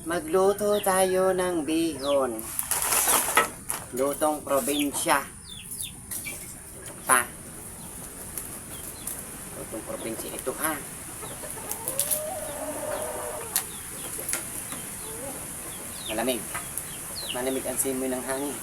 Magluto tayo ng bihon. Lutong probinsya. Pa. Lutong probinsya ito ha. Malamig. Malamig ang simoy ng hangin.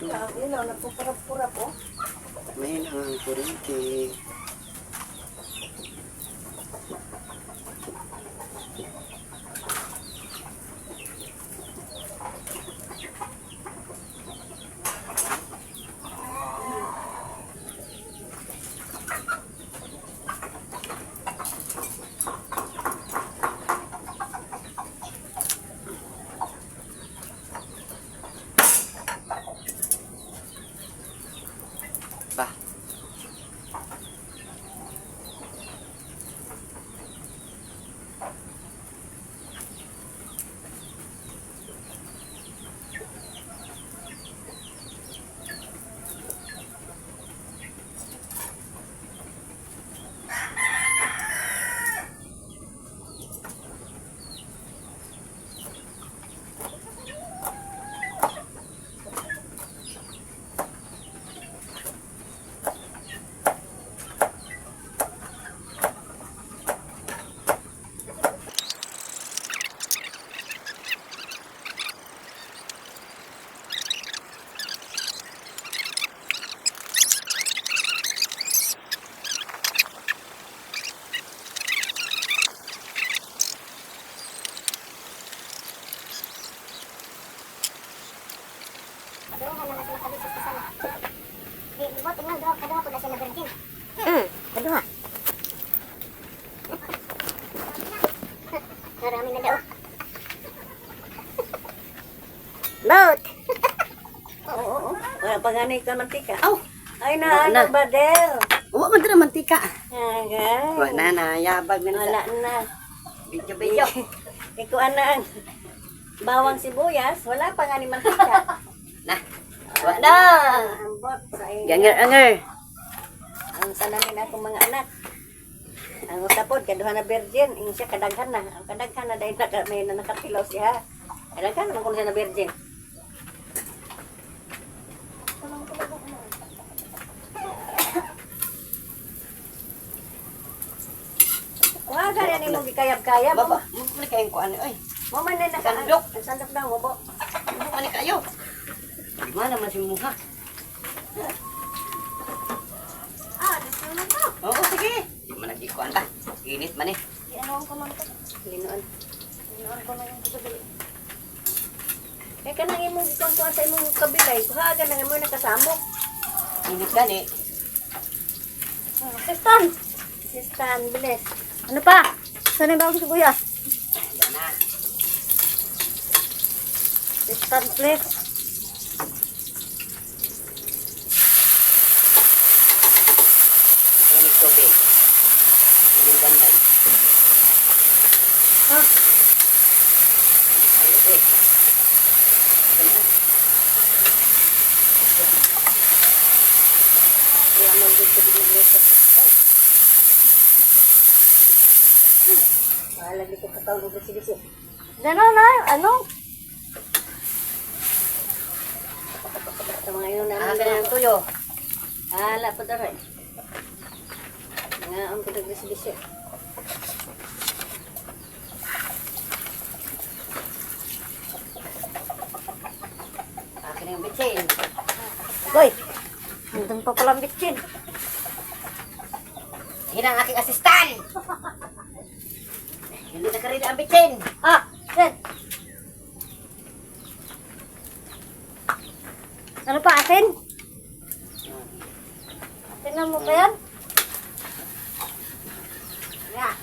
Sabi na, nagpupurap-purap po. May ang kurente. Ba. Aduh. Marami na daw. Lot. Oo. Wala pa nga ka mantika. Aw! Ay Wala na, na. badel. Uwa man na mantika. Agay. Wala na, yabag na Wala nasa. na. Video. Ikuan na ang bawang sibuyas. Wala pa nga ni mantika. Na. Wala na. Ambot sa inyo. Ganger-anger. Ang sanamin akong mga anak. Ang usapod, kaduha na virgin. Yung siya kadaghan na. Ang kadaghan na dahil may nakatilaw siya. Kadaghan naman kung siya na virgin. Wala ka rin yung gikayab-kayab. Baba, muli kayong kuan oy. Mo man na Sandok. Ang sandok daw mo po. Ano kayo? Di ba naman si Muha? Gusto mo to. Oo, sige. Di man nagikuan ta. Init man eh. Ano ko man to? Linoon. Linoon ko man yung kabili. Eh kanang imong gikuan sa imong kabilay. Kuhagan na mo nakasamok. Init gani. Sistan! Sistan, bilis. Ano pa? Saan yung bawang sibuyas? Yan na. Sistan, please. Init tubig. Init ganyan. Ha? Ayos eh. Ito na. Kaya mo gusto bilis. Wala dito ka tawag ng bisi-bisi. Gano'n na, ano? Ito mga yun namin ganyan tuyo. Hala pa daray. Nga ang pinag-bisi-bisi. Akin yung bitsin. Boy! Nandun pa palang bitsin. Yan ang aking asistan. Hindi na karili ang bitsin. Ah! Sen! Ano pa, asin? Tingnan mo ba yan? Yeah.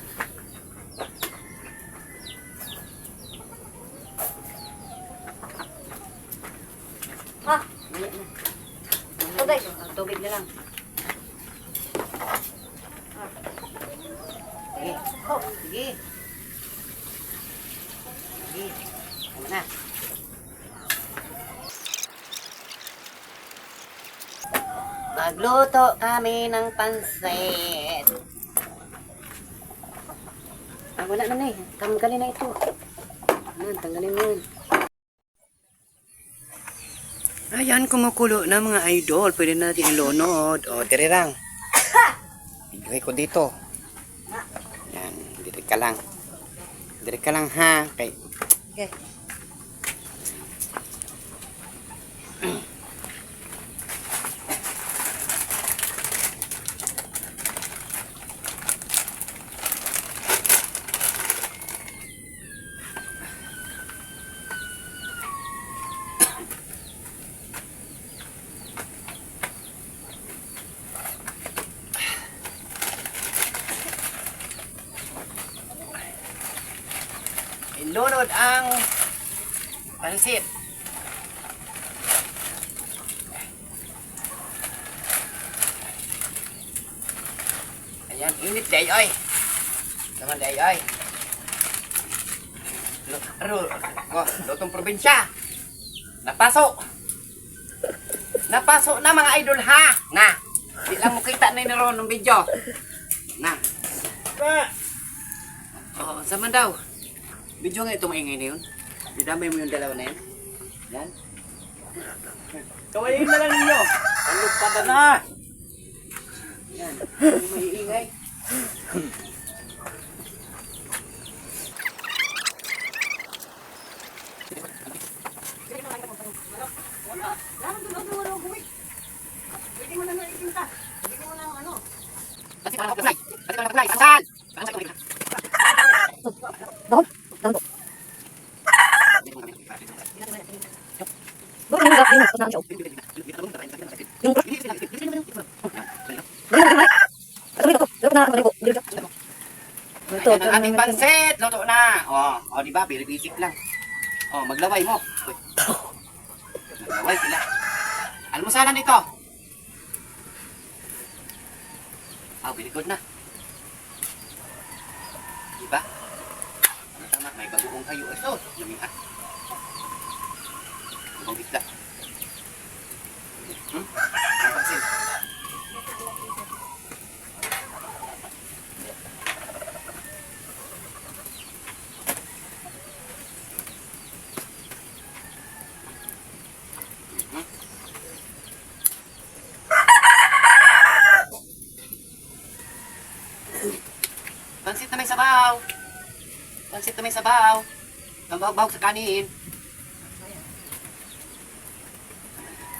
Ha? niya lang. Sige. Oh, sige. Sige. Tama na. Magluto kami ng pansit. Ah, wala na eh. Tanggalin na ito. Tanggalin mo yun. Ayan, kumukulo na mga idol. Pwede natin ilunod. O, dire lang. Bigay ko dito. Yan, dire ka lang. Dire ka lang ha. Okay. Okay. Ilunod ang pansit. Ayan, init day oy. Naman day oy. Lutong probinsya. Napaso. Napaso na mga idol ha. Na. Di lang mo kita na naroon ng video. Na. Oo, sama daw. Video nga ito maingay na yun. Didamay mo yung dalawa na yun. Yan. Kawayin na lang ninyo. Anong pada na. Yan. Yung maiingay. Pwede mo na naitinta. Pwede mo lang ano. Kasi parang kapulay. Kasi parang kapulay. Saan? Parang sa kapulay. Doon. Ayan ang ating pansit. Luto na. O, di ba? Basic lang. O, maglaway mo. Uy. Maglaway sila. Almusalan dito. Very good na. Di ba? Tama, may bagoong kayo. So, lumihat. Ibang isda. Ang pansin. Pansit na may sabaw. Pansit na may sabaw. Tambawag-bawag sa kanin.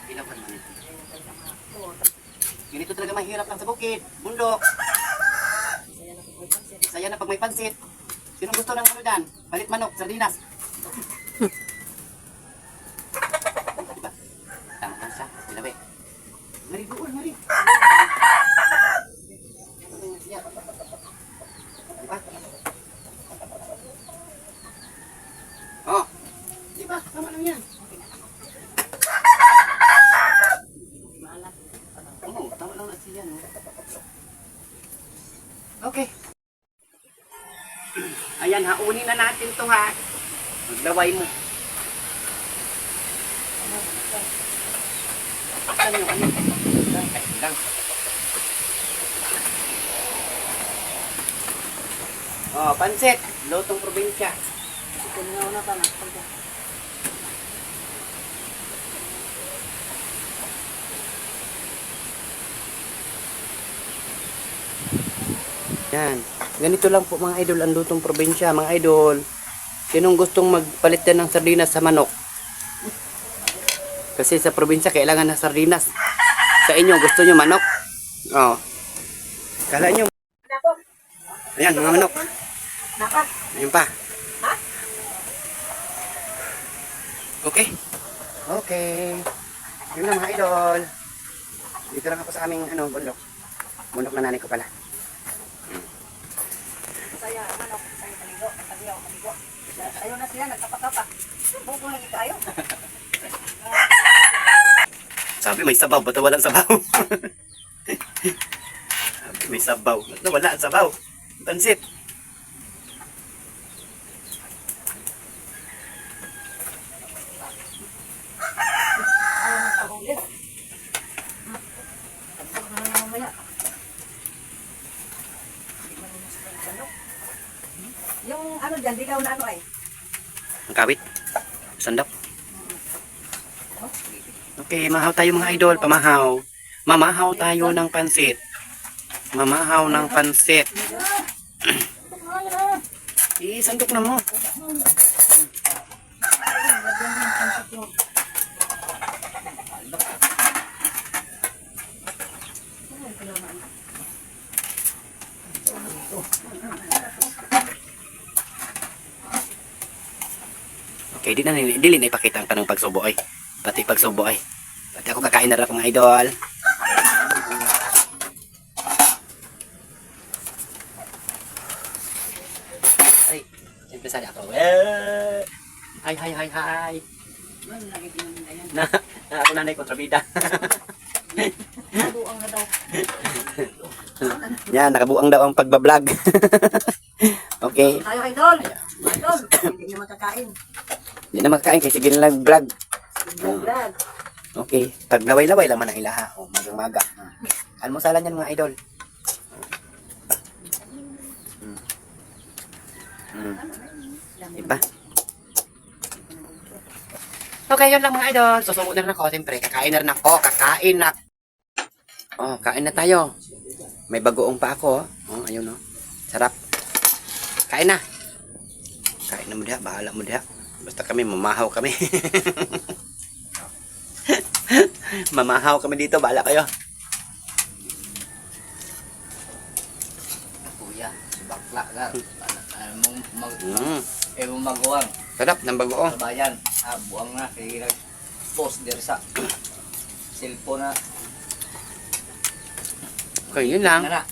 Ilaw ka naman ito. Ganito talaga mahirap lang sa bukid. Bundok. Saya na pag may pansit. Sino gusto ng ano dan? Palit manok, sardinas. Diba? Tama lang siya. Sinabi. Mari doon, mari. Diba? Oh. Diba? Tama lang yan. Oo, tama lang na siya. No? Okay. Ayan, haunin na natin to ha. Maglaway mo. Saan yung ano? Ay, lang. Oh, pansit. Lutong probinsya. Kuningaw na pa na. Yan. Ganito lang po mga idol ang lutong probinsya. Mga idol, sinong gustong magpalit din ng sardinas sa manok? Kasi sa probinsya kailangan ng sardinas. Sa inyo, gusto nyo manok? Oo. Kala nyo. Ayan, mga manok. Naka. Ayun pa. Ha? Okay. Okay. Yun lang mga idol. Dito lang ako sa aming bundok. Bundok na nanay ko pala. Saya manok, saya kaligo, kaligo, kaligo. Ayaw na sila, nagkapakapa. Bukong lagi tayo. Sabi Sabi may sabaw, ba't walang sabaw? Sabi may sabaw, ba't wala ang sabaw? Pansit. Yung ano dyan, dilaw na ano ay. Ang kawit. Sandok. Okay, mahaw tayo mga idol. Pamahaw. Mamahaw tayo ng pansit. Mamahaw ng pansit. Sandok na mo. Okay, di na ipakita ang tanong pagsubo ay. Pati pagsubo ay. Pati ako kakain na rin mga idol. Ay, siyempre sali ako. Hi, hi, hi, hi. Ako nanay kontrabida. Nabuang na daw. Yan, nakabuang daw ang pagbablog. Okay. Tayo idol. Idol. Hindi niya makakain. Hindi na makakain kasi sige na lang vlog. Vlog. Okay. Pag laway-laway laman ang ilaha. O, magang-maga. Almusalan yan mga idol. Diba? Okay, yun lang mga idol. Susunod na rin ako. Siyempre, kakain na rin ako. Kakain na. Oh, kain na tayo. May bagoong pa ako. Oh, ayun oh. Sarap. Kain na. Kain na mo diha. Bahala mo diha. Basta kami, mamahaw kami. Mamahaw kami dito. Bahala kayo. Kuya, bakla ka. Mm. Mong maguwang. Sarap ng bagoong. Bayan, buang na. Kaya nag-post der sa cellphone na. Okay, yun lang. Na.